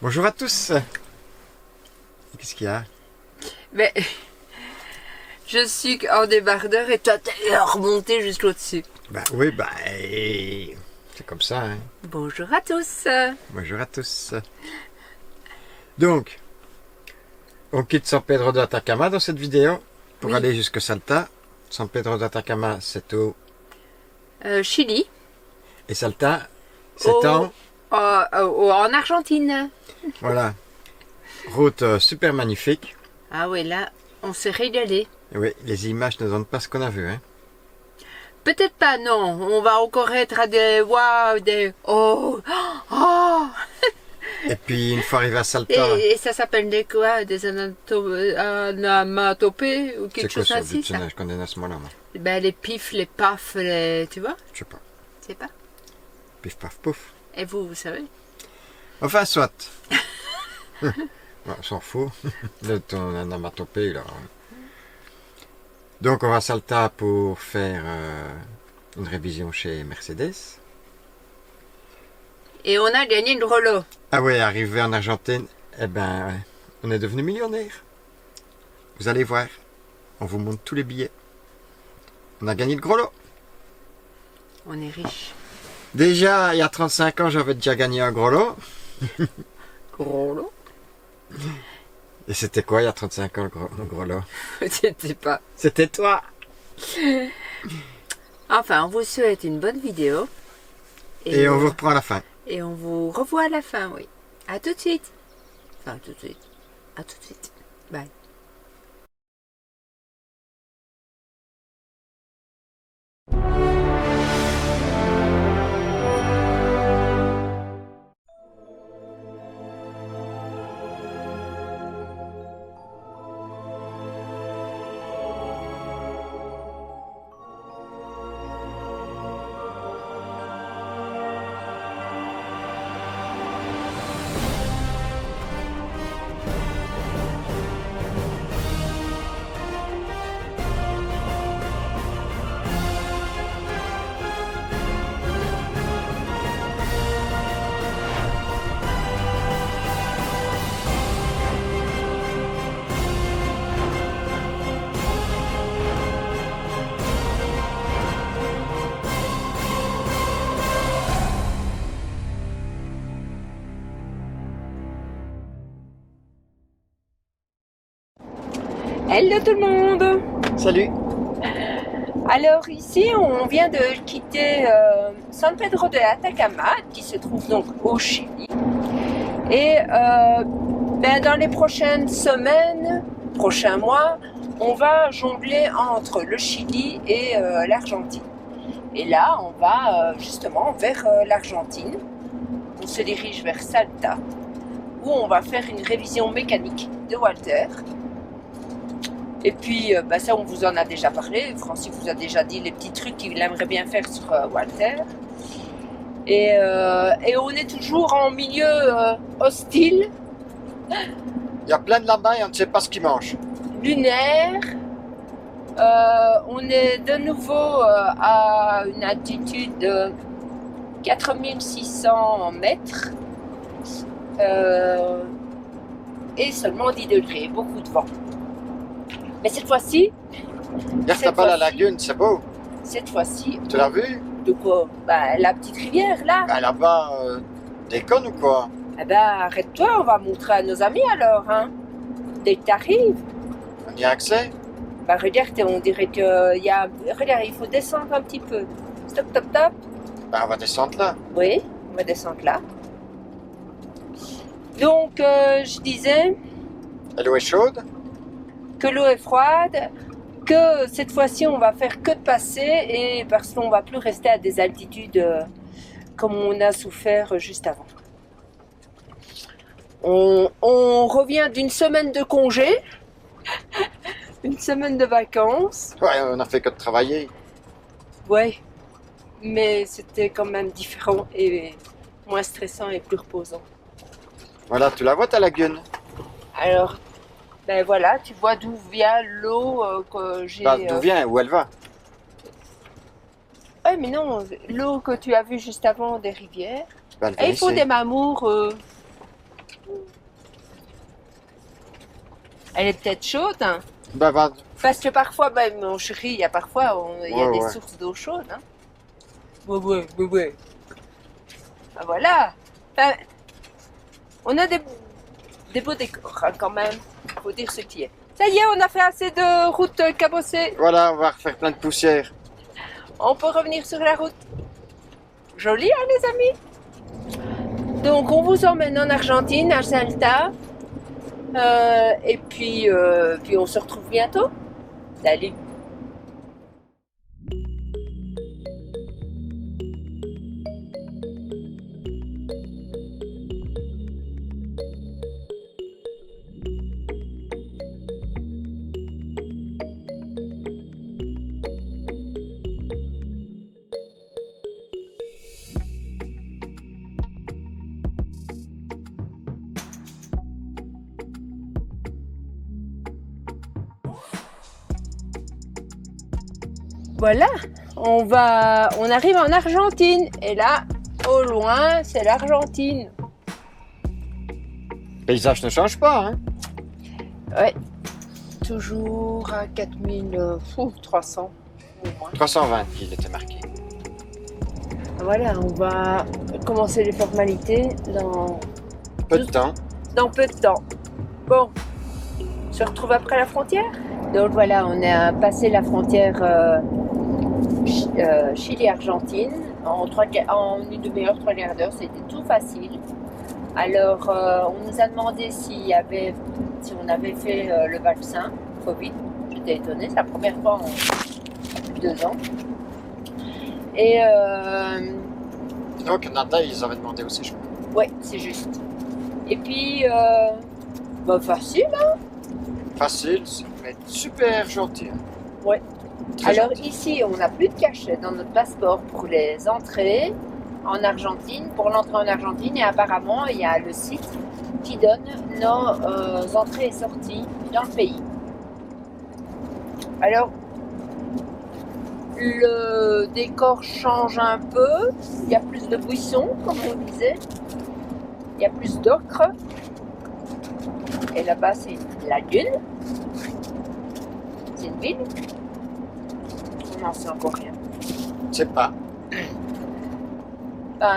Bonjour à tous. Qu'est-ce qu'il y a? Mais je suis en débardeur et toi t'es remonté jusqu'au-dessus. Bah oui, c'est comme ça, hein. Bonjour à tous. Bonjour à tous. Donc, on quitte San Pedro de Atacama dans cette vidéo pour Oui. aller jusqu'à Salta. San Pedro de Atacama, c'est au... Chili. Et Salta, c'est en Argentine. Voilà. Route super magnifique. Ah oui, là, on s'est régalé. Et oui, les images ne donnent pas ce qu'on a vu, hein. Peut-être pas, non. On va encore être à des waouh, des oh, oh. Et puis, une fois arrivé à Salta... Et ça s'appelle des quoi? Des anamatopées ou quelque chose C'est quoi ça, ainsi, ça? je connais à ce moment-là, moi. Ben, les pifs, les pafs, tu vois? Je sais pas. C'est pas? Pif paf pouf. Et vous savez? Enfin, soit. Ouais, on s'en fout de ton anamatopée, là. Donc, on va à Salta pour faire une révision chez Mercedes. Et on a gagné une Rollo. Ah ouais, arrivé en Argentine, eh ben, ouais, on est devenu millionnaire. Vous allez voir, on vous montre tous les billets. On a gagné le gros lot. On est riche. Déjà, il y a 35 ans, j'avais déjà gagné un gros lot. Gros lot? Et c'était quoi, il y a 35 ans, le gros lot? C'était pas. C'était toi. Enfin, on vous souhaite une bonne vidéo. Et on vous reprend à la fin. Et on vous revoit à la fin, oui. À tout de suite. Enfin, à tout de suite. À tout de suite. Bye. Hello tout le monde. Salut. Alors ici, on vient de quitter San Pedro de Atacama, qui se trouve donc au Chili. Et dans les prochaines semaines, prochains mois, on va jongler entre le Chili et l'Argentine. Et là, on va justement vers l'Argentine. On se dirige vers Salta, où on va faire une révision mécanique de Walter. Et puis, ça, on vous en a déjà parlé. Francis vous a déjà dit les petits trucs qu'il aimerait bien faire sur Walter. Et on est toujours en milieu hostile. Il y a plein de là-bas et on ne sait pas ce qu'ils mangent. Lunaire. On est de nouveau à une altitude de 4600 mètres. Et seulement 10 degrés, beaucoup de vent. Mais cette fois-ci... Regarde là-bas la lagune, c'est beau. Cette fois-ci... Tu l'as vu? De quoi? La petite rivière, là. Là-bas, déconne ou quoi? Arrête-toi, on va montrer à nos amis alors, hein. Dès que t'arrives. On y a accès? Regarde, on dirait que y a... Regarde, il faut descendre un petit peu. Stop, stop, stop. On va descendre là. Oui, on va descendre là. Donc, je disais... L'eau est chaude? Que l'eau est froide, que cette fois-ci on va faire que de passer et parce qu'on va plus rester à des altitudes comme on a souffert juste avant. On revient d'une semaine de congé, une semaine de vacances. Ouais, on a fait que de travailler. Ouais, mais c'était quand même différent et moins stressant et plus reposant. Voilà, tu la vois ta lagune? Alors, voilà, tu vois d'où vient l'eau que j'ai... D'où vient? Où elle va? Oui, mais non, l'eau que tu as vue juste avant des rivières. Elle Et il faut ici. des mamours Elle est peut-être chaude, hein. Bah, Parce que parfois, mon chéri, il y a des ouais. sources d'eau chaude. Hein. Ouais. Ah, voilà. Enfin, on a des beaux décors hein, quand même. Faut dire ce qui est. Ça y est, on a fait assez de routes cabossées. voilà, on va refaire plein de poussière. On peut revenir sur la route. Joli, hein, les amis? Donc, on vous emmène en Argentine, à Salta. Et puis on se retrouve bientôt. Salut! Voilà, on arrive en Argentine et là, au loin, c'est l'Argentine. Le paysage ne change pas, hein. Ouais, toujours à 4300 au moins. 320, il était marqué. Voilà, on va commencer les formalités dans Peu de temps. peu de temps. Bon, on se retrouve après la frontière. Donc voilà, on a passé la frontière Chili-Argentine en une demi-heure, 3 quarts d'heure, c'était tout facile. Alors on nous a demandé si on avait fait le vaccin Covid. J'étais étonnée, c'est la première fois en plus de 2 ans. Et Au Canada, ils avaient demandé aussi, je crois. ouais, c'est juste. Et puis facile, hein? Facile, mais super gentil. Ouais. Très Alors gentil. ici, on n'a plus de cachet dans notre passeport pour les entrées en Argentine, pour l'entrée en Argentine, et apparemment, il y a le site qui donne nos entrées et sorties dans le pays. Alors, le décor change un peu, il y a plus de buissons, comme on disait, il y a plus d'ocre, et là-bas, c'est une lagune, c'est une ville. Non, c'est encore rien. Je sais pas.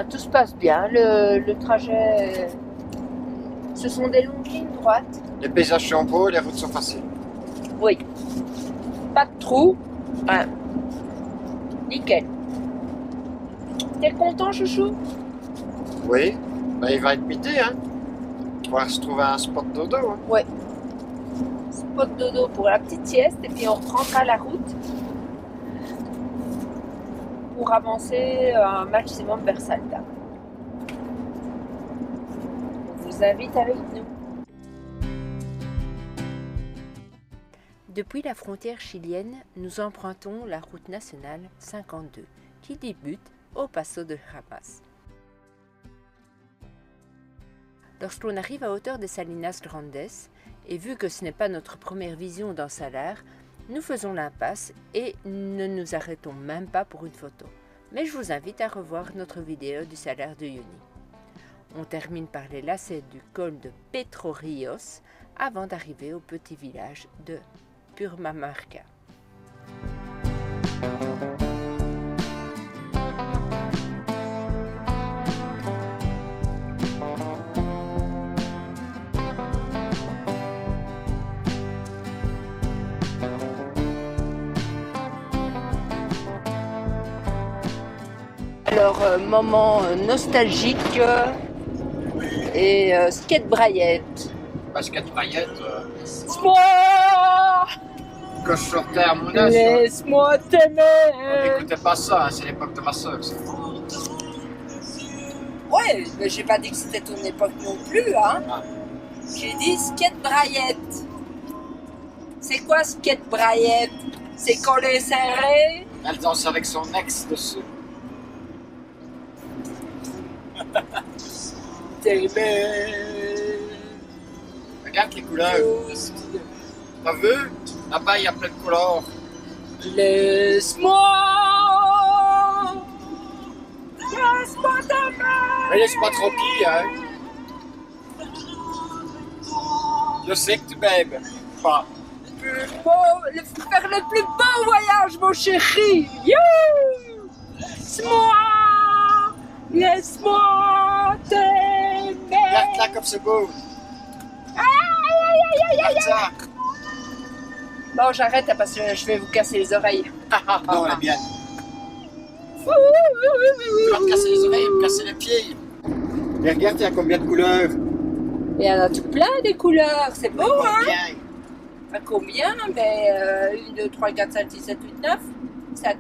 Tout se passe bien. Le trajet, ce sont des longues lignes droites. Les paysages sont beaux, les routes sont faciles. Oui. Pas de trous. Hein. Nickel. T'es content, chouchou? Oui. Bah, il va être midi, hein. On va se trouver un spot dodo. Hein. Ouais. Spot dodo pour la petite sieste et puis on reprendra la route pour avancer un maximum vers Salta. On vous invite avec nous. Depuis la frontière chilienne, nous empruntons la route nationale 52 qui débute au Paso de Jamas. Lorsqu'on arrive à hauteur des Salinas Grandes, et vu que ce n'est pas notre première vision d'un salaire, nous faisons l'impasse et ne nous arrêtons même pas pour une photo. Mais je vous invite à revoir notre vidéo du salaire de Uyuni. On termine par les lacets du col de Petro Rios avant d'arriver au petit village de Purmamarca. Alors, moment nostalgique et skate braillette. Basket paillette. Laisse-moi, Quand je sortais à Mounas, laisse-moi on t'aimer. n'écoutait pas ça, hein, c'est l'époque de ma soeur. Ça. Ouais, mais j'ai pas dit que c'était ton époque non plus, hein. Ah. J'ai dit skate braillette. C'est quoi skate braillette? C'est collé serré? Elle danse avec son ex dessus. T'aimer. Regarde les couleurs. T'as vu? Là-bas, il y a plein de couleurs. Laisse-moi. Laisse-moi t'aimer. Mais laisse pas tranquille, hein. Je sais que tu m'aimes. pas. Faire le plus beau voyage, mon chéri. You! Laisse-moi t'aimer. Regarde-la comme c'est beau. Regarde ça. Bon, j'arrête hein, parce que je vais vous casser les oreilles. Non, elle est bien. Tu vas te casser les oreilles, me casser les pieds. Et regarde, il y a combien de couleurs? Il y en a tout plein des couleurs, c'est beau, hein? Combien? À combien? Ben, 1, 2, 3, 4, 5, 6, 7, 8, 9, 7.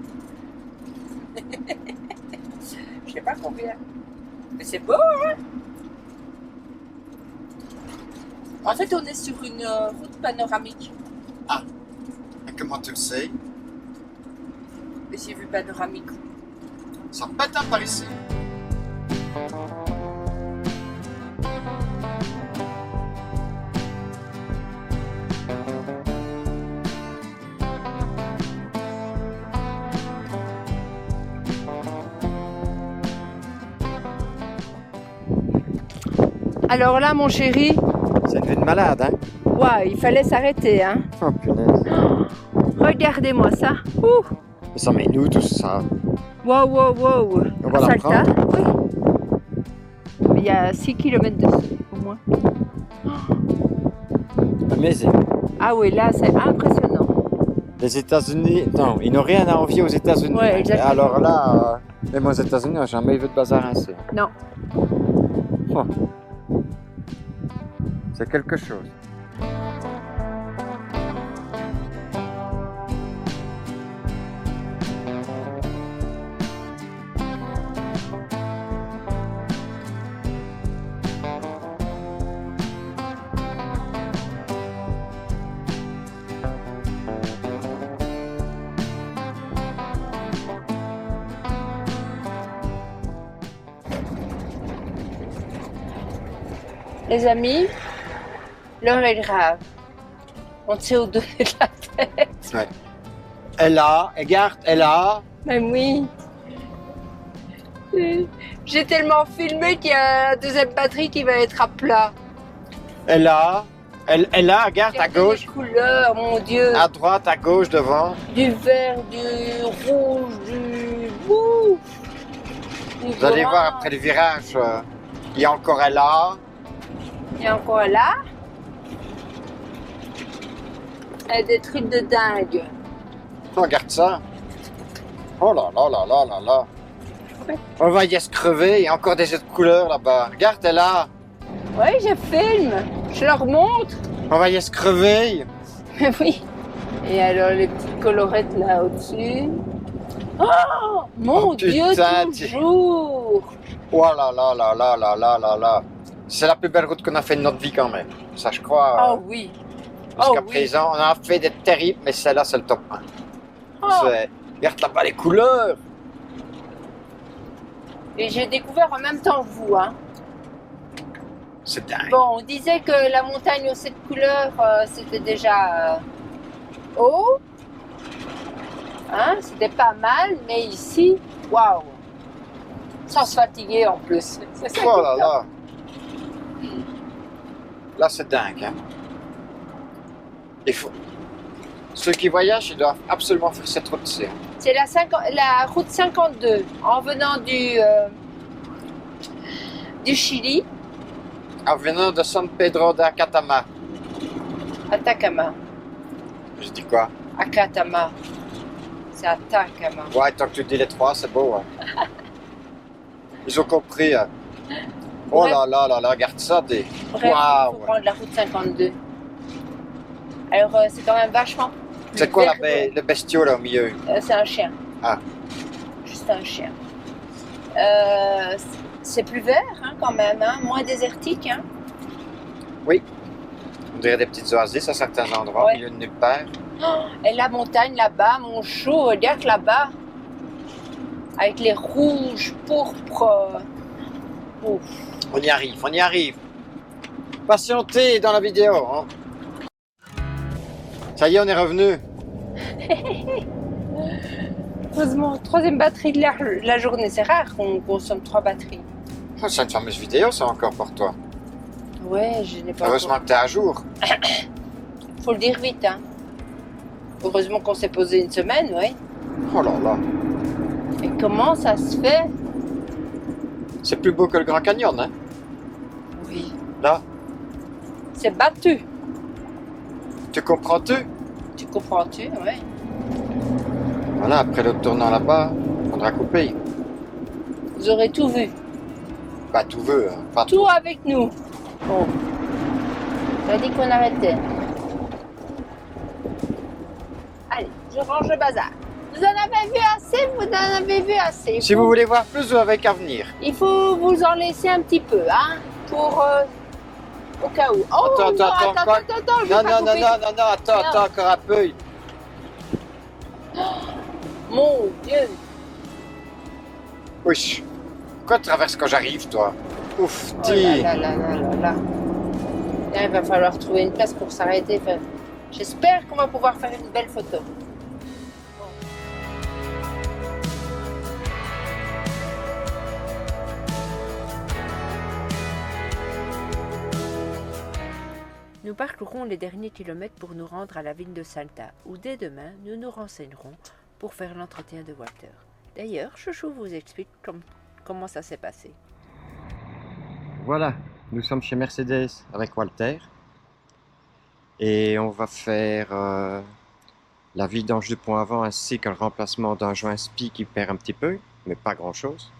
Je sais pas combien. Mais c'est beau, hein? En fait, on est sur une route panoramique. Ah, et comment tu le sais? Mais j'ai vu panoramique. Ça pète un par ici. Alors là, mon chéri, C'est une vie de malade, hein? ouais, il fallait s'arrêter, hein? Oh, punaise. Regardez-moi ça. Ouh! Mais ça met nous tout ça. Wow, wow, wow! On va la Salta, prendre. oui. Mais il y a 6 km dessus, au moins. Amazing. Ah oui, là, c'est impressionnant. Les États-Unis, non, ils n'ont rien à envier aux États-Unis. Ouais, exactement. Alors là, même aux États-Unis, on n'a jamais vu de bazar ainsi. Non. Oh. C'est quelque chose. Les amis, l'heure est grave. On s'est au-dessus de la tête. Ouais. Elle a, regarde, elle a. Mais oui. J'ai tellement filmé qu'il y a la deuxième batterie qui va être à plat. Elle a. Elle a, regarde à Regardez gauche, les couleurs, mon Dieu. à droite, à gauche, devant. Du vert, du rouge, du... Ouh. Du Vous allez brun. voir après le virage, il y a encore elle a. Et encore là. Elle a des trucs de dingue. Regarde ça. Oh là là là là là là. On va y se crever, il y a encore des autres couleurs là-bas. Regarde, elle a. Oui, je filme. Je leur montre. On va y se crever. Mais oui. Et alors les petites colorettes là au-dessus. Oh mon Oh, Dieu, putain, toujours. Oh là là là là là là là là. C'est la plus belle route qu'on a fait de notre vie quand même. Ça, je crois. Oh oui. Jusqu'à oui. présent, on a fait des terribles, mais celle-là, c'est le top 1. Oh. Regarde là-bas les couleurs. Et j'ai découvert en même temps que vous. Hein. C'est dingue. Bon, on disait que la montagne aux 7 couleurs, c'était déjà haut. Hein, c'était pas mal, mais ici, waouh. Sans se fatiguer en plus. C'est ça Oh qui là est top. là. Là, c'est dingue. Hein. Il faut... Ceux qui voyagent, ils doivent absolument faire cette route-ci. C'est la route 52 en venant du Chili, En venant de San Pedro de Acatama. Atacama. Je dis quoi? Acatama. C'est Atacama. Ouais, tant que tu dis les trois, c'est beau. Hein. Ils ont compris. Hein. Oh Bref. là là là là, regarde ça. Des... Bref, il faut Waouh. prendre la route 52. Alors, c'est quand même vachement. plus C'est quoi vert. le bestiau là au milieu? C'est un chien. Ah. Juste un chien. C'est plus vert hein, quand même, hein, moins désertique. Hein. On dirait des petites oasis à certains endroits, Ouais. au milieu de nulle part. Oh, et la montagne là-bas, mon chou, regarde là-bas. Avec les rouges, pourpres. Ouf. On y arrive, on y arrive. Patientez dans la vidéo. Hein. Ça y est, on est revenu. Heureusement, troisième batterie de la journée. C'est rare qu'on consomme 3 batteries. Oh, c'est une fameuse vidéo, ça encore pour toi. Ouais, je n'ai pas Heureusement que t'es à jour. Faut le dire vite, hein. Heureusement qu'on s'est posé une semaine, oui. Oh là là. Et comment ça se fait? C'est plus beau que le Grand Canyon, hein? Oui. Là, C'est battu. tu comprends-tu? Tu comprends-tu, oui. Voilà, après le tournant là-bas, il faudra couper. Vous aurez tout vu. Pas tout veut, hein, pas Tout avec nous. Bon. T'as dit qu'on arrêtait. Allez, je range le bazar. Vous en avez vu assez, vous en avez vu assez. Si vous voulez voir plus, vous avez qu'à venir. Il faut vous en laisser un petit peu, hein, pour au cas où. Oh, Attends, non, attends, attends, je vais Non, pas non, non, couper. non, attends, Non. attends, encore un peu. Mon Dieu. Oui. Pourquoi tu traverses quand j'arrive, toi? Ouf, Oh dis. là là là là là. Là, il va falloir trouver une place pour s'arrêter. Enfin, j'espère qu'on va pouvoir faire une belle photo. Nous parcourrons les derniers kilomètres pour nous rendre à la ville de Salta, où dès demain, nous nous renseignerons pour faire l'entretien de Walter. D'ailleurs, Chouchou vous explique comment ça s'est passé. Voilà, nous sommes chez Mercedes avec Walter. Et on va faire la vidange du pont avant ainsi que le remplacement d'un joint SPI qui perd un petit peu, mais pas grand chose.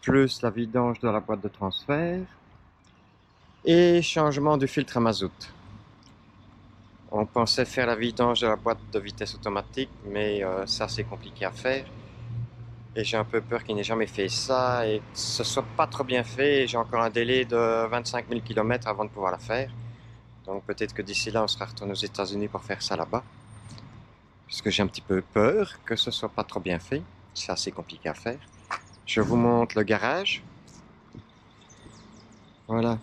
Plus la vidange de la boîte de transfert. Et changement du filtre à mazout. On pensait faire la vidange de la boîte de vitesse automatique, mais ça c'est compliqué à faire. Et j'ai un peu peur qu'il n'ait jamais fait ça et que ce soit pas trop bien fait. J'ai encore un délai de 25 000 km avant de pouvoir la faire. Donc peut-être que d'ici là on sera retourné aux États-Unis pour faire ça là-bas. Puisque j'ai un petit peu peur que ce soit pas trop bien fait. C'est assez compliqué à faire. Je vous montre le garage. Voilà.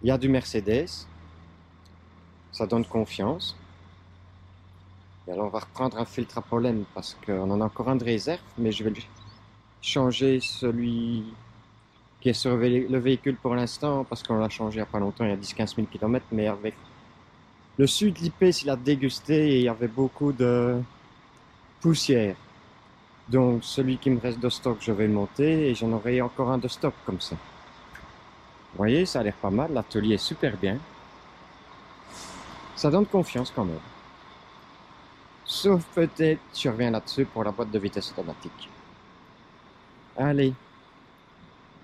Il y a du Mercedes. Ça donne confiance. Et alors on va reprendre un filtre à pollen parce qu'on en a encore un de réserve, mais je vais changer celui qui est sur le véhicule pour l'instant parce qu'on l'a changé il n'y a pas longtemps, il y a 10-15 000 km, mais avec le sud l'IPS il a dégusté et il y avait beaucoup de poussière. Donc celui qui me reste de stock, je vais le monter et j'en aurai encore un de stock comme ça. Vous voyez, ça a l'air pas mal, l'atelier est super bien. Ça donne confiance quand même. Sauf peut-être, je reviens là-dessus pour la boîte de vitesse automatique. Allez,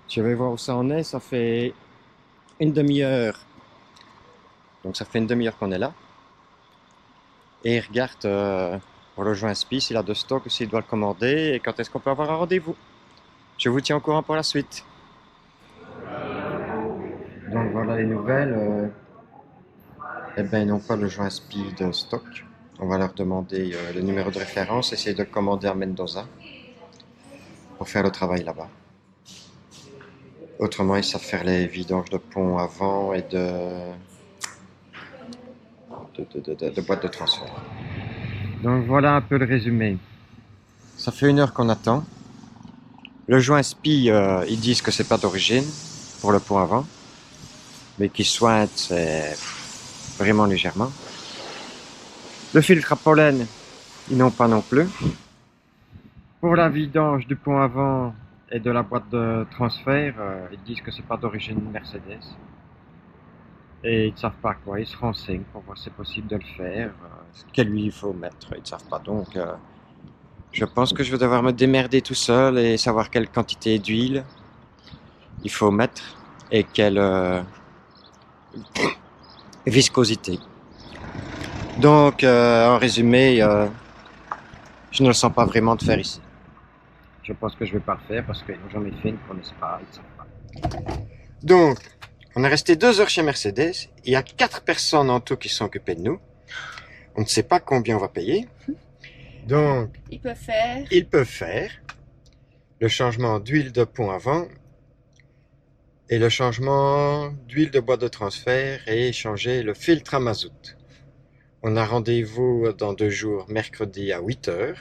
je vais voir où ça en est, ça fait une demi-heure. Donc ça fait une demi-heure qu'on est là. Et il regarde pour le joint SPI s'il a de stock ou s'il doit le commander et quand est-ce qu'on peut avoir un rendez-vous. Je vous tiens au courant pour la suite. Donc voilà les nouvelles. Eh bien, ils n'ont pas le joint SPI de stock. On va leur demander le numéro de référence, essayer de le commander à Mendoza pour faire le travail là-bas. Autrement, ils savent faire les vidanges de pont avant et de boîte de transfert. Donc voilà un peu le résumé. Ça fait une heure qu'on attend. Le joint SPI, ils disent que c'est pas d'origine pour le pont avant, mais qu'ils sointent vraiment légèrement. Le filtre à pollen, ils n'ont pas non plus. Pour la vidange du pont avant et de la boîte de transfert, ils disent que c'est pas d'origine Mercedes. Et ils ne savent pas quoi, ils se renseignent pour voir si c'est possible de le faire. Quel huile il faut mettre, ils ne savent pas. Donc, je pense que je vais devoir me démerder tout seul et savoir quelle quantité d'huile il faut mettre et quelle viscosité. Donc, en résumé, je ne le sens pas vraiment de faire ici. Je pense que je ne vais pas le faire parce qu'ils n'ont jamais fait, ils ne connaissent pas, ils ne savent pas. Donc, on est resté 2 heures chez Mercedes. Il y a 4 personnes en tout qui sont occupées de nous. On ne sait pas combien on va payer. Donc, Ils peuvent faire le changement d'huile de pont avant et le changement d'huile de boîte de transfert et changer le filtre à mazout. On a rendez-vous dans 2 jours, mercredi à 8 heures,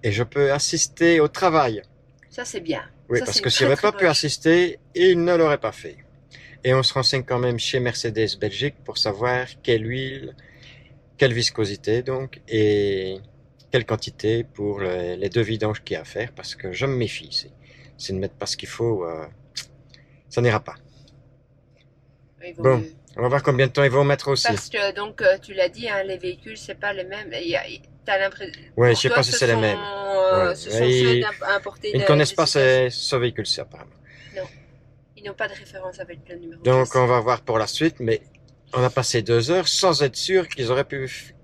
et je peux assister au travail. Ça, c'est bien. Oui, Ça, parce c'est que une s'il n'avait très, pas très pu bonne assister, il ne l'aurait pas fait. Et on se renseigne quand même chez Mercedes Belgique pour savoir quelle huile, quelle viscosité donc, et quelle quantité pour les 2 vidanges qu'il y a à faire, parce que je me méfie ici. Si ne mettre pas ce qu'il faut, ça n'ira pas. Il vaut Bon, mieux. on va voir combien de temps ils vont mettre aussi. Parce que, donc, tu l'as dit, hein, les véhicules, c'est pas les mêmes. T'as l'impression. Ouais, pour je sais toi, pas si ce c'est les sont, mêmes. Ouais, ce sont ils- ceux importés Ils ne connaissent pas des États-Unis. ce véhicule-ci apparemment. Non, ils n'ont pas de référence avec le numéro de Donc châssis. on va voir pour la suite, mais on a passé 2 heures sans être sûr qu'ils auraient pu,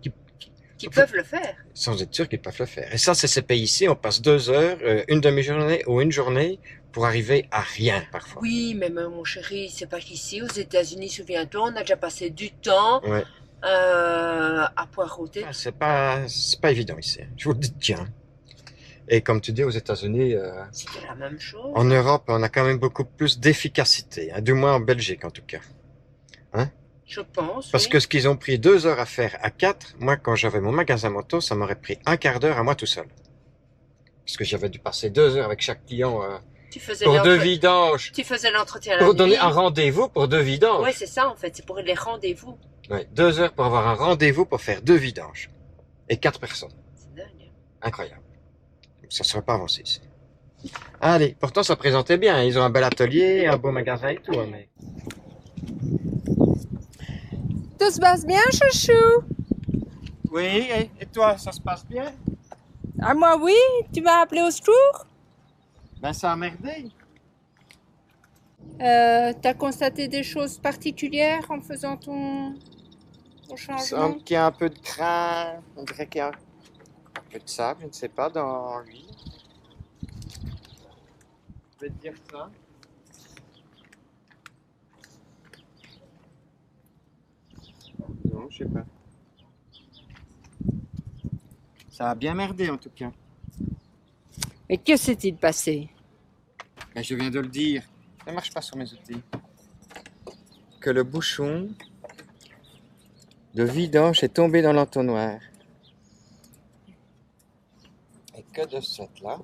Qui peuvent le faire. sans être sûr qu'ils peuvent le faire. Et ça, c'est ces pays-ci, on passe 2 heures, une demi-journée ou une journée pour arriver à rien parfois. Oui, mais mon chéri, c'est pas qu'ici, aux États-Unis, souviens-toi, on a déjà passé du temps Ouais. à poireauter. Ah, c'est pas évident ici, hein. Je vous le dis, tiens. Et comme tu dis, aux États-Unis, C'était la même chose. en Europe, on a quand même beaucoup plus d'efficacité, hein, du moins en Belgique en tout cas. Je pense. Parce oui. que ce qu'ils ont pris 2 heures à faire à 4, moi, quand j'avais mon magasin moto, ça m'aurait pris un quart d'heure à moi tout seul. Parce que j'avais dû passer 2 heures avec chaque client Tu faisais pour 2 l'entre- vidanges. Tu faisais l'entretien la Pour donner nuit. un rendez-vous pour 2 vidanges. Oui, c'est ça en fait, c'est pour les rendez-vous. Ouais, 2 heures pour avoir un rendez-vous pour faire 2 vidanges. Et 4 personnes. C'est dingue. Incroyable. Ça ne serait pas avancé ici. Allez, pourtant ça présentait bien. Ils ont un bel atelier, un beau magasin et tout. Hein, mais... Tout se passe bien, chouchou? Oui, et toi, ça se passe bien? Ah, moi, oui. Tu m'as appelé au secours? Ben ça a merdé. T'as constaté des choses particulières en faisant ton Il changement? semble qu'il y a un peu de crin. On dirait qu'il y a un peu de sable, je ne sais pas, dans lui. Je vais te dire ça. Non, je sais pas. Ça a bien merdé en tout cas. Mais que s'est-il passé? Ben, je viens de le dire. Ça ne marche pas sur mes outils. Que le bouchon de vidange est tombé dans l'entonnoir. Et que de cette là.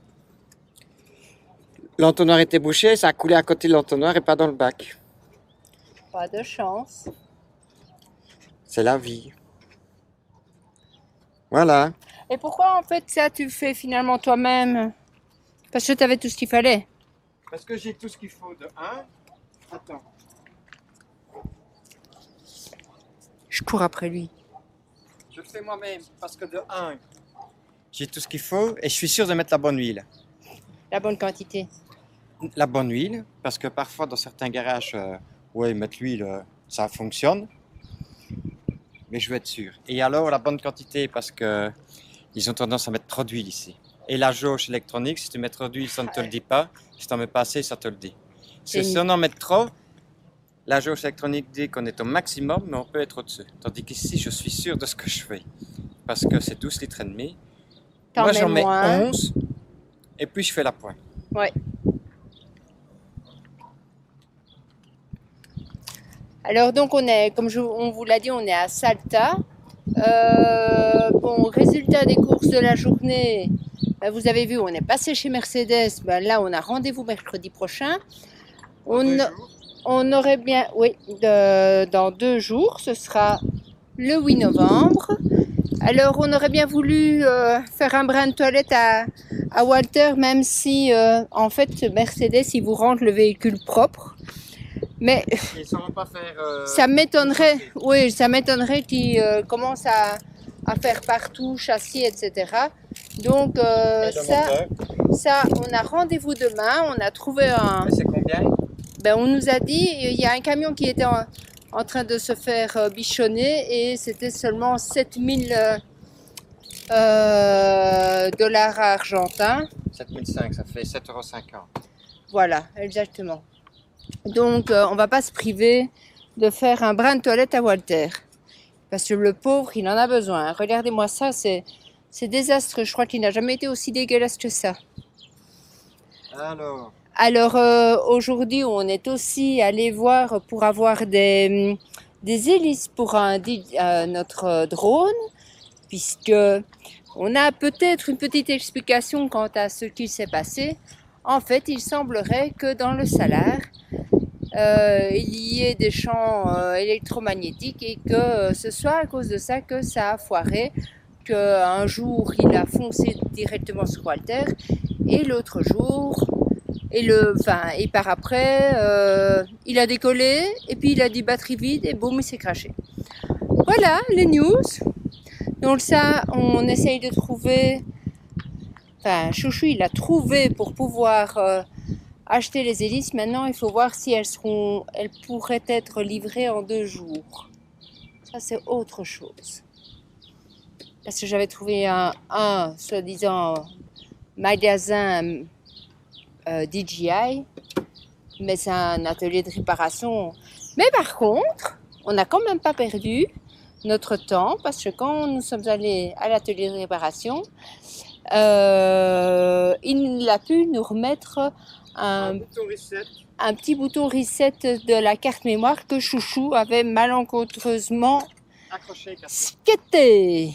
L'entonnoir était bouché, ça a coulé à côté de l'entonnoir et pas dans le bac. Pas de chance. C'est la vie. Voilà. Et pourquoi en fait ça tu fais finalement toi-même? Parce que tu avais tout ce qu'il fallait. Parce que j'ai tout ce qu'il faut de 1. Attends. Je cours après lui. Je le fais moi-même parce que de 1. J'ai tout ce qu'il faut et je suis sûr de mettre la bonne huile. La bonne quantité. La bonne huile, parce que parfois dans certains garages, ouais, mettre l'huile, ça fonctionne. Mais je veux être sûr. Et alors la bonne quantité, parce que ils ont tendance à mettre trop d'huile ici. Et la jauge électronique, si tu mets trop d'huile, ça ne te le dit pas. Si tu en mets pas assez, ça te le dit. Si on en met trop, la jauge électronique dit qu'on est au maximum, mais on peut être au-dessus. Tandis qu'ici, je suis sûr de ce que je fais. Parce que c'est 12 litres et demi. Moi, j'en mets 11. Et puis, je fais la pointe. Ouais. Alors donc on est, comme on vous l'a dit, on est à Salta. Bon, résultat des courses de la journée, ben, vous avez vu, on est passé chez Mercedes. Ben, là, on a rendez-vous mercredi prochain. On aurait bien, oui, dans 2 jours, ce sera le 8 novembre. Alors on aurait bien voulu faire un brin de toilette à Walter, même si en fait Mercedes, ils vous rendent le véhicule propre. Mais Ils ne sauront pas faire. ça m'étonnerait, oui, ça m'étonnerait qu'ils commencent à faire partout, châssis, etc. Donc ça, on a rendez-vous demain. On a trouvé un. Et c'est combien? Ben, on nous a dit, il y a un camion qui était en train de se faire bichonner et c'était seulement 7000 dollars argentins. 7,5, ça fait 7,50 €. Voilà, exactement. Donc, on va pas se priver de faire un brin de toilette à Walter. Parce que le pauvre, il en a besoin. Regardez-moi ça, c'est désastreux. Je crois qu'il n'a jamais été aussi dégueulasse que ça. Alors, aujourd'hui, on est aussi allé voir pour avoir des hélices pour notre drone, puisque on a peut-être une petite explication quant à ce qui s'est passé. En fait, il semblerait que dans le Salar, il y ait des champs électromagnétiques et que ce soit à cause de ça que ça a foiré, qu'un jour il a foncé directement sur Walter et l'autre jour, et par après, il a décollé et puis il a dit batterie vide et boum, il s'est craché. Voilà les news. Donc ça, on essaye de trouver, enfin Chouchou il a trouvé pour pouvoir acheter les hélices. Maintenant il faut voir si elles pourraient être livrées en 2 jours. Ça c'est autre chose. Parce que j'avais trouvé un soi-disant magasin DJI, mais c'est un atelier de réparation. Mais par contre, on n'a quand même pas perdu notre temps, parce que quand nous sommes allés à l'atelier de réparation, il a pu nous remettre un petit bouton reset de la carte mémoire que Chouchou avait malencontreusement skaté.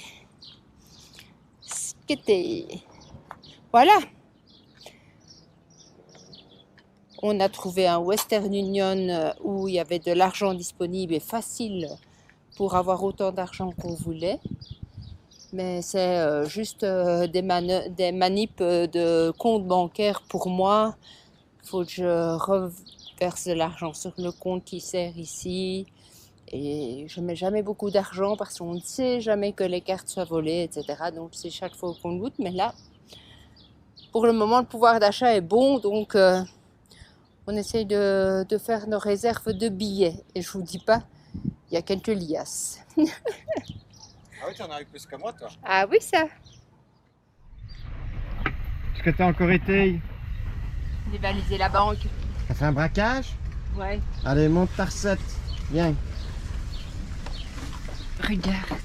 Voilà. On a trouvé un Western Union où il y avait de l'argent disponible et facile pour avoir autant d'argent qu'on voulait. Mais c'est juste des manips de compte bancaire pour moi. Il faut que je reverse de l'argent sur le compte qui sert ici. Et je ne mets jamais beaucoup d'argent parce qu'on ne sait jamais que les cartes soient volées, etc. Donc c'est chaque fois qu'on goûte. Mais là, pour le moment, le pouvoir d'achat est bon. Donc on essaye de faire nos réserves de billets. Et je vous dis pas, il y a quelques liasses. Ah oui, t'en as eu plus que moi, toi. Ah oui, ça. Est-ce que t'as encore été? Dévaliser la banque. T'as fait un braquage? Ouais. Allez, monte ta recette. Viens. Regarde.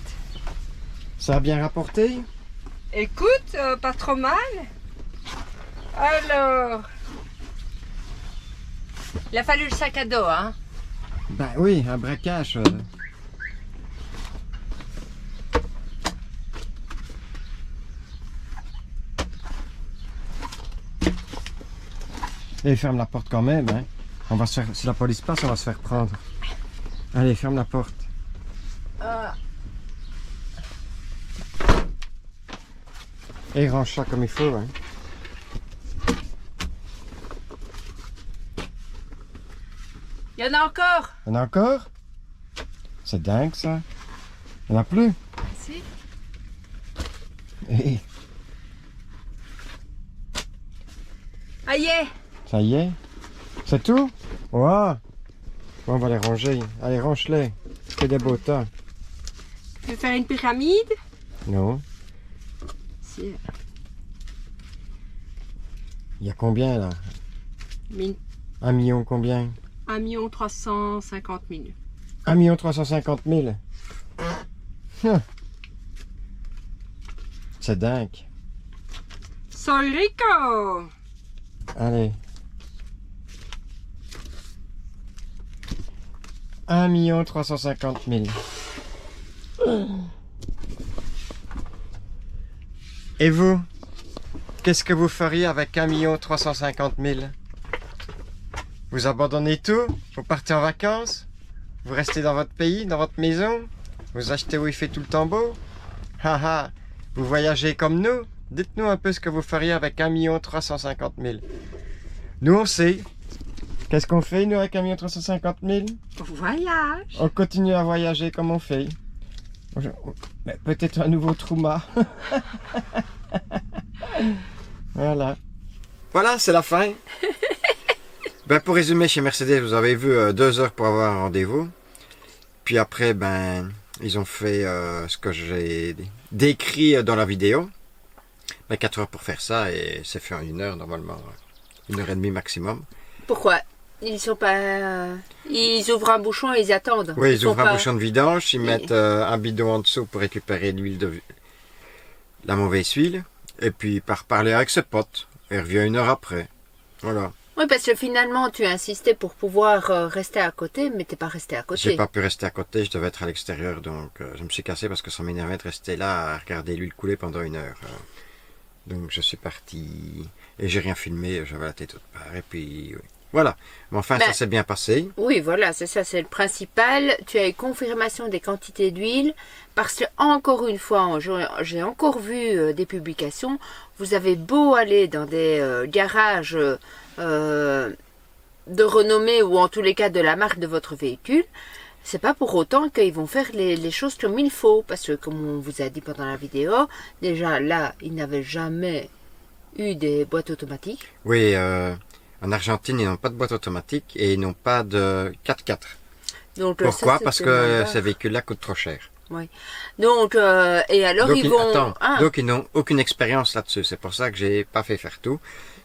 Ça a bien rapporté? Écoute, pas trop mal. Alors, il a fallu le sac à dos, hein. Ben oui, un braquage. Et ferme la porte quand même, hein. On va se faire, si la police passe, on va se faire prendre. Allez, ferme la porte. Et range ça comme il faut, hein. Il y en a encore. Il y en a encore? C'est dingue ça. Il n'y en a plus. Si. Et Ah y est. ça y est. C'est tout? Wow. Bon, on va les ranger. Allez, range-les. C'est des beaux tas. Tu veux faire une pyramide? Non. Si. Il y a combien là? 1 million combien? 1 350 000. 1 350 000. C'est dingue. Soy rico. Allez. 1 350 000. Et vous? Qu'est-ce que vous feriez avec 1 350 000? Vous abandonnez tout? Vous partez en vacances? Vous restez dans votre pays, dans votre maison? Vous achetez où il fait tout le temps beau? Haha, vous voyagez comme nous? Dites-nous un peu ce que vous feriez avec 1 350 000. Nous on sait. Qu'est-ce qu'on fait nous avec 1 350 000? Voyage. On continue à voyager comme on fait. Mais peut-être un nouveau trauma. Voilà. Voilà, c'est la fin. Ben, pour résumer, chez Mercedes, vous avez vu 2 heures pour avoir un rendez-vous. Puis après, ben, ils ont fait ce que j'ai décrit dans la vidéo. Ben, 4 heures pour faire ça et c'est fait en 1 heure normalement. 1h30 maximum. Pourquoi? Ils sont pas. Ils ouvrent un bouchon et ils attendent. Oui, ils ouvrent un pas... bouchon de vidange, ils mettent un bidon en dessous pour récupérer l'huile la mauvaise huile. Et puis il part parler avec ses potes. Il revient 1 heure après. Voilà. Oui, parce que finalement, tu as insisté pour pouvoir rester à côté, mais t'es pas resté à côté. J'ai pas pu rester à côté, je devais être à l'extérieur, donc je me suis cassé parce que ça m'énervait de rester là à regarder l'huile couler pendant 1 heure. Donc je suis parti et j'ai rien filmé, j'avais la tête autre part. Et puis oui. Voilà. Mais enfin, Ben, ça s'est bien passé. Oui, voilà, c'est ça, c'est le principal. Tu as eu confirmation des quantités d'huile parce que, encore une fois, j'ai encore vu des publications. Vous avez beau aller dans des garages de renommée ou en tous les cas de la marque de votre véhicule, c'est pas pour autant qu'ils vont faire les choses comme il faut. Parce que, comme on vous a dit pendant la vidéo, déjà là, ils n'avaient jamais eu des boîtes automatiques. Oui, en Argentine, ils n'ont pas de boîte automatique et ils n'ont pas de 4x4. Donc, Pourquoi? ça, Parce c'est que normal. ces véhicules-là coûtent trop cher. Donc, et alors Donc, ils vont... attends, Ah, donc ils n'ont aucune expérience là-dessus. C'est pour ça que j'ai pas fait faire tout.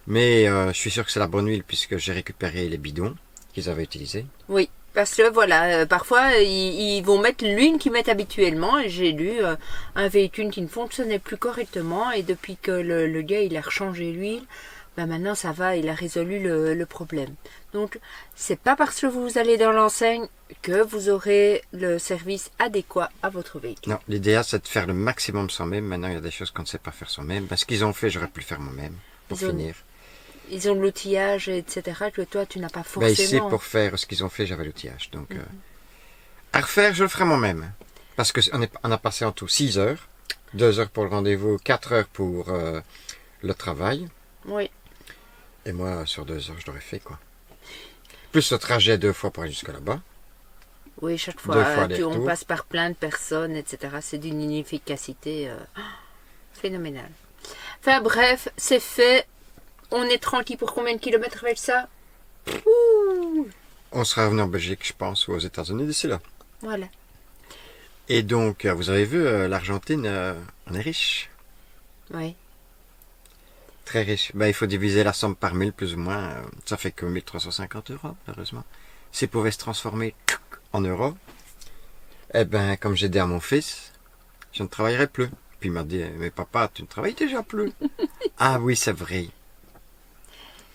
Mais je suis sûr que c'est la bonne huile puisque j'ai récupéré les bidons qu'ils avaient utilisés. oui, parce que voilà, parfois ils vont mettre l'huile qu'ils mettent habituellement. Et j'ai lu un véhicule qui ne fonctionnait plus correctement et depuis que le gars il a rechangé l'huile, ben maintenant ça va, il a résolu le problème. Donc c'est pas parce que vous allez dans l'enseigne que vous aurez le service adéquat à votre véhicule. Non, l'idéal c'est de faire le maximum soi-même. Maintenant, il y a des choses qu'on ne sait pas faire soi-même. Ben, ce qu'ils ont fait, j'aurais pu le faire moi-même pour Ils ont- finir. Ils ont de l'outillage, etc. que toi tu n'as pas Ben, forcément. ici, pour faire ce qu'ils ont fait, j'avais l'outillage. Donc, à refaire, je le ferai moi-même. Parce qu'on a passé en tout 6 heures. 2 heures pour le rendez-vous, 4 heures pour le travail. Oui. Et moi, sur 2 heures, je l'aurais fait, quoi. Plus le trajet 2 fois pour aller jusque là-bas. Oui, chaque 2 fois, fois on aller-retour. passe par plein de personnes, etc. C'est d'une inefficacité phénoménale. Enfin bref, c'est fait. On est tranquille pour combien de kilomètres avec ça? Ouh, On sera revenu en Belgique, je pense, ou aux États-Unis d'ici là. voilà. Et donc, vous avez vu, l'Argentine, on est riche. Oui. Très riche. Ben, il faut diviser la somme par 1000, plus ou moins. Ça fait que 1350 euros, malheureusement. S'il pouvait se transformer en euros, eh ben, comme j'ai dit à mon fils, je ne travaillerai plus. Puis il m'a dit, mais papa, tu ne travailles déjà plus. Ah oui, c'est vrai.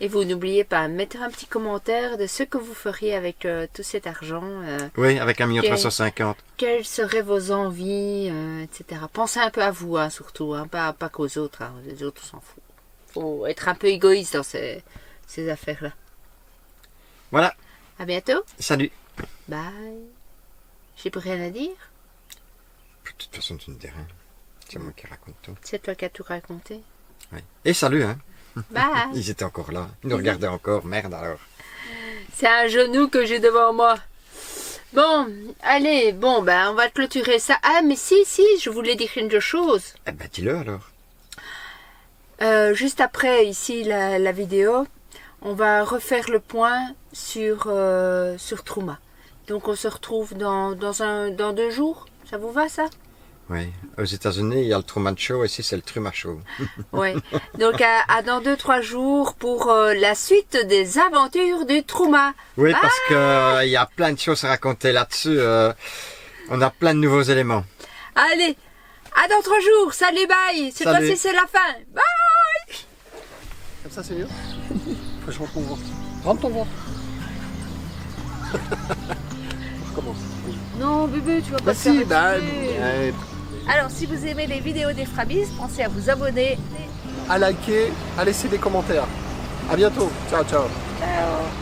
Et vous n'oubliez pas, mettre un petit commentaire de ce que vous feriez avec tout cet argent. Oui, avec 1 Ok. 350 000. Quelles seraient vos envies, etc. Pensez un peu à vous, hein, surtout, hein, pas qu'aux autres. Hein. Les autres, on s'en fout. Faut être un peu égoïste dans ces affaires-là. Voilà, À bientôt. salut. Bye. J'ai plus rien à dire. De toute façon, tu ne dis rien. C'est moi qui raconte tout. C'est toi qui as tout raconté. Oui. Et salut, hein. Bye. Ils étaient encore là. Ils nous regardaient encore. Merde alors. C'est un genou que j'ai devant moi. Bon, allez, bon, ben, on va clôturer ça. Ah, mais si, je voulais dire quelque chose. Eh ben, dis-le alors. Juste après, ici, la vidéo, on va refaire le point sur Truma. Donc, on se retrouve dans 2 jours. Ça vous va, ça? Oui. Aux États-Unis, il y a le Truman Show. Ici, c'est le Truman Show. Oui. Donc, à dans 2-3 jours pour la suite des aventures du Truma. Oui, parce que il y a plein de choses à raconter là-dessus. On a plein de nouveaux éléments. Allez, à dans 3 jours. Salut, bye. Cette Salut. fois-ci, c'est la fin. Bye. Comme ça, c'est mieux. Faut que je rentre mon ventre. Rentre ton ventre. On recommence. Non, bébé, tu vas pas Bah te faire si, bah... exprès. Alors, si vous aimez les vidéos des Frabis, pensez à vous abonner. à liker, à laisser des commentaires. À bientôt. Ciao, ciao. Ciao.